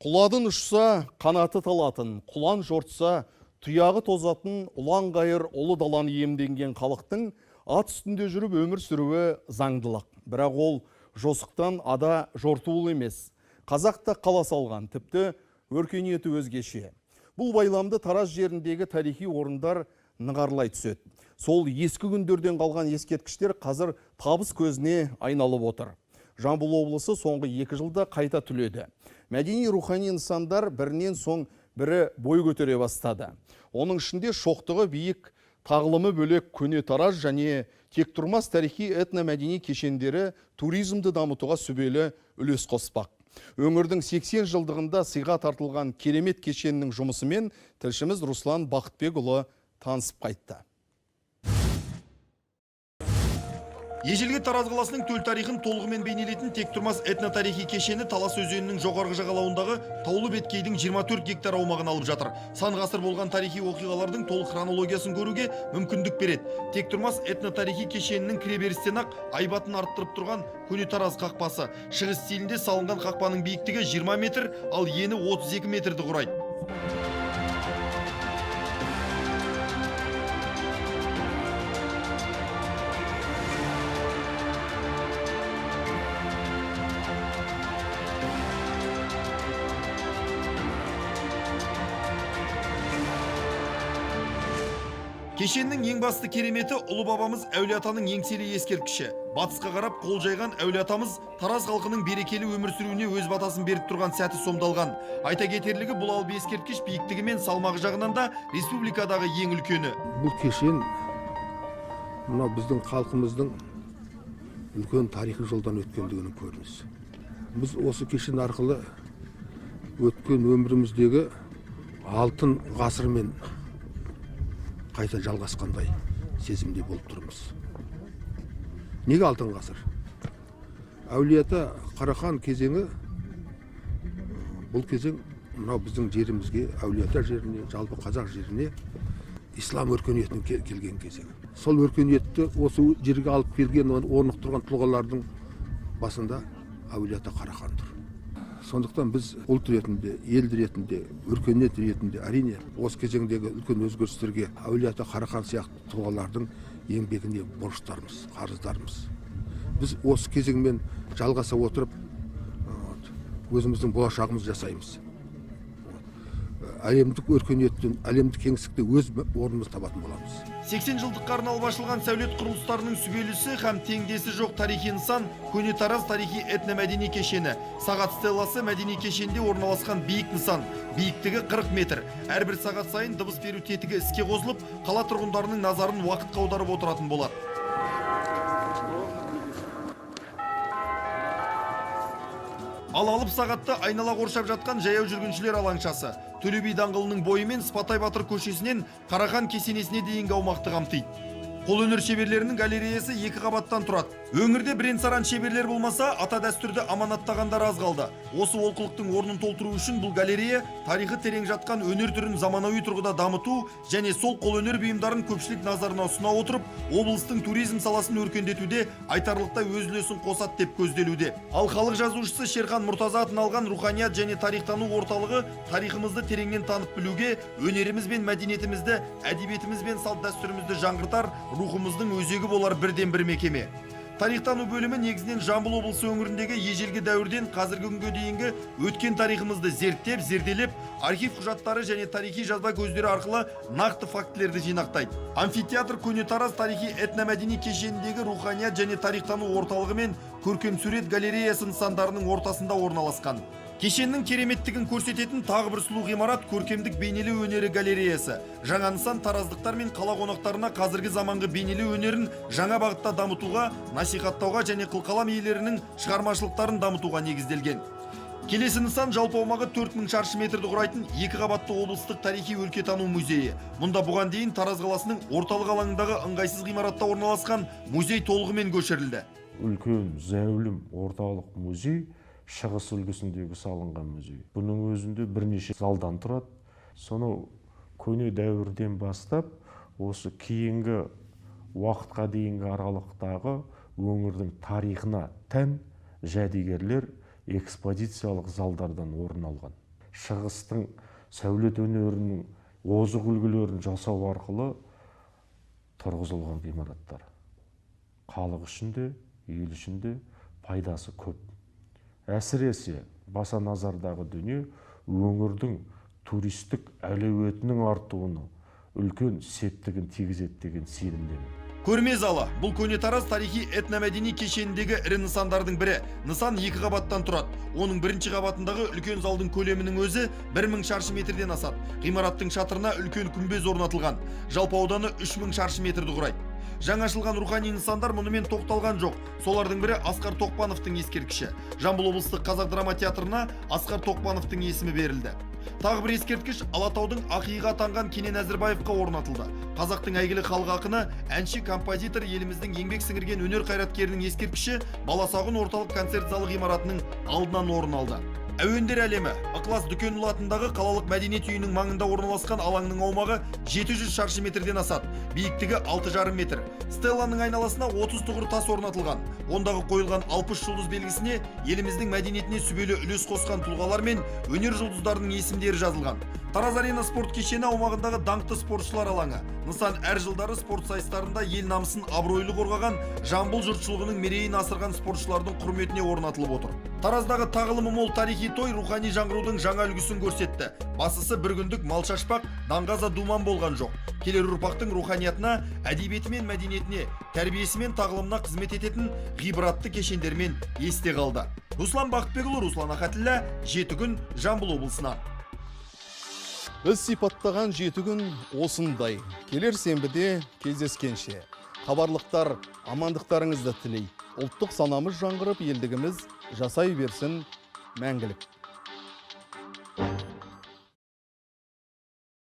Құладын ұшса, қанаты талатын, құлан жортса, тұяғы тозатын ұлан қайыр ұлы даланы иемденген халықтың ат үстінде жүріп өмір сүруі заңдылық. Бірақ ол жосықтан ада жортуыл емес. Қазақта қала салған, тіпті өркениеті өзгеше. Бұл байламды Тараз жеріндегі тарихи орындар нығарлай түседі. Сол ескі күндерден қалған ескерткіштер қазір табыс көзіне айналып отыр. Жамбыл облысы соңғы 2 жылда қайта түледі. Мәдени рухани нысандар бірінен соң бірі бой көтере бастады. Оның ішінде шоқтығы биік, тағылымы бөлек көне Тараз және тектұрмас тарихи этномәдени кешендері туризмді дамытуға сүбелі үлес қоспақ. Өңірдің 80 жылдығында сыйға тартылған керемет кешеннің жұмысымен тілшіміз Руслан Бақытбекұлы танысып қайтты. Ежелгі Тараз қаласының төл тарихын толығымен бейнелейтін тектұрмас этнотарихи кешені Талас өзенінің жоғарғы жағалауындағы таулы беткейдің 24 гектар аумағын алып жатыр. Сан ғасыр болған тарихи оқиғалардың толық хронологиясын көруге мүмкіндік береді. Тектұрмас этнотарихи кешенінің кіреберістен ақ айбатын арттырып тұрған көне Тараз қақпасы. Шығыс стилінде салынған қақпаның биіктігі 20 метр, ал ені 32 метрді құрайды. Кешеннің ең басты кереметі ұлы бабамыз әулиатаның еңселі ескерткіші. Батысқа қарап қол жайған әулиатамыз Тараз халқының берекелі өмір сүруіне өз батасын беріп тұрған сәті сомдалған. Айта кетерлігі, бұл алып ескерткіш биіктігі мен салмағы жағынан да республикадағы ең үлкені. Бұл кешен мына біздің халқымыздың үлкен тарихи жолдан өткендігінің көрінісі. Біз осы кешен арқылы өткен өміріміздегі алтын ғасырмен қайта жалғасқандай сезімде болып тұрмыз. Неге алтын ғасыр? Әулиеата Қарахан кезеңі, бұл кезең мынау біздің жерімізге, Әулиеата жеріне, жалпы қазақ жеріне ислам өркениетінің келген кезеңі. Сол өркениетті осы жерге алып келген, орнықтырған тұлғалардың басында Әулиеата Қарахан тұр. Сондықтан біз ұлт ретінде, ел ретінде, өркениет ретінде әрине осы кезеңдегі үлкен өзгерістерге Әулиеата Қарахан сияқты тұлғалардың еңбегіне борыштармыз, қарыздармыз. Біз осы кезеңмен жалғаса отырып өзіміздің болашағымыз жасаймыз. Әлемдік өркениеттен, әлемдік кеңістікте өз орнымыз табатын боламыз. 80 жылдыққа арналып ашылған сәулет құрылыстарының сүбелісі һәм теңдесі жоқ тарихи нысан көне Тараз тарихи этномәдени кешені. Сағат стелласы мәдени кешенде орналасқан биік нысан. Биіктігі 40 метр. Әрбір сағат сайын дыбыс беру тетігі іске қосылып, қала тұрғындарының назарын уақытқа аударып отыратын болады. Ал алып сағатты айнала қоршап жатқан жаяу жүргіншілер алаңшасы. Төле би даңғылының бойымен Спатай Батыр көшесінен Қарахан кесенесіне дейінгі аумақты қамтиды. Қолөнер шеберлерінің галереясы 2 қабаттан тұрады. Өңірде бірен-саран шеберлер болмаса, ата дәстүрді аманаттағандар аз қалды. Осы олқылықтың орнын толтыру үшін бұл галерея тарихы терең жатқан өнер түрін заманауи тұрғыда дамыту және сол қолөнер бұйымдарын көпшілік назарына ұсына отырып, облыстың туризм саласын өркендетуде айтарлықтай өз үлесін қосады деп көзделуде. Ал халық жазушысы Шерхан Мұртаза атын алған руханият және тарихтану орталығы тарихымызды тереңнен танып білуге, өнеріміз бен мәдениетімізді, әдебиетіміз бен салт дәстүрімізді жаңғыртар рухымыздың өзегі болар бірден бір мекеме. Тарихтану бөлімі негізінен Жамбыл облысы өңіріндегі ежелгі дәуірден қазіргі күнге дейінгі өткен тарихымызды зерттеп, зерделеп, архив құжаттары және тарихи жазба көздері арқылы нақты фактілерді жинақтайды. Амфитеатр көне Тараз тарихи этномәдени кешеніндегі руханият және тарихтану орталығы мен көркемсурет галереясы нысандарының ортасында орналасқан. Кешеннің кереметтігін көрсететін тағы бір сұлу ғимарат көркемдік бейнелі өнері галереясы. Жаңа нысан тараздықтар мен қала қонақтарына қазіргі заманғы бейнелі өнерін жаңа бағытта дамытуға, насихаттауға және қылқалам иелерінің шығармашылықтарын дамытуға негізделген. Келесі нысан жалпы аумағы 4000 шаршы метрді құрайтын 2 қабатты облыстық тарихи өлкетану музейі. Мұнда бұған дейін Тараз қаласының орталық алаңындағы ыңғайсыз ғимаратта орналасқан музей толығымен көшірілді. Үлкен зәулім орталық музей шығыс үлгісіндегі салынған музей. Бұның өзінде бірнеше залдан тұрады. Соны көне дәуірден бастап осы кейінгі уақытқа дейінгі аралықтағы өңірдің тарихына тән жәдігерлер экспозициялық залдардан орын алған. шығыстың сәулет өнерінің озық үлгілерін жасау арқылы тұрғызылған ғимараттар. Халық үшін де, ел үшін де пайдасы көп. Әсіресе баса назардағы дүние өңірдің туристік әлеуетінің артуына үлкен септігін тигізеді деген сенімдемін. Көрме залы бұл көне Тараз тарихи этномәдени кешеніндегі ірі нысандардың бірі. Нысан 2 қабаттан тұрады. Оның бірінші қабатындағы үлкен залдың көлемінің өзі 1000 шаршы метрден асады. Ғимараттың шатырына үлкен күмбез орнатылған. Жалпы ауданы 3000 шаршы метрді құрайды. Жаңашылған рухани нысандар мұнымен тоқталған жоқ. Солардың бірі Асқар Тоқпановтың ескерткіші. Жамбыл облыстық қазақ драма театрына Асқар Тоқпановтың есімі берілді. Тағы бір ескерткіш Алатаудың ақиығы атанған Кенен Әзірбаевқа орнатылды. Қазақтың әйгілі халық ақыны, әнші, композитор, еліміздің еңбек сіңірген өнер қайраткерінің ескерткіші Баласағұн орталық концерт залы ғимаратының алдынан орын алды. Әуендер әлемі Ықылас Дүкенұлы атындағы қалалық мәдениет үйінің маңында орналасқан алаңның аумағы 700 шаршы метрден асады. Биіктігі 6,5 метр. Стелланың айналасына 30 тұғыр тас орнатылған. Ондағы қойылған 60 жұлдыз белгісіне еліміздің мәдениетіне сүбелі үлес қосқан тұлғалар мен өнер жұлдыздарының есімдері жазылған. Тараз Арена спорт кешені аумағындағы даңқты спортшылар алаңы. Нысан әр жылдары спорт сайыстарында ел намысын абыройлы қорғаған, Жамбыл жұртшылығының мерейін асырған спортшылардың құрметіне орнатылып отыр. Тараздағы тағылымы мол тарихи той рухани жаңғырудың жаңа үлгісін көрсетті. Басысы бір күндік мал шашпақ, даңғаза думан болған жоқ. Келер ұрпақтың руханиятына, әдебиеті мен мәдениетіне, тәрбиесі мен тағылымына қызмет ететін ғибратты кешендермен есте қалды. Руслан Бақытбекұлы, Руслан Ахатіллә, 7 күн, Жамбыл облысынан. Біз сипаттаған 7 күн осындай. Келер сенбіде кездескенше. Хабарлықтар амандықтарыңызды тілейді. Ұлттық санамыз жаңғырып, елдігіміз жасай берсін мәңгілік.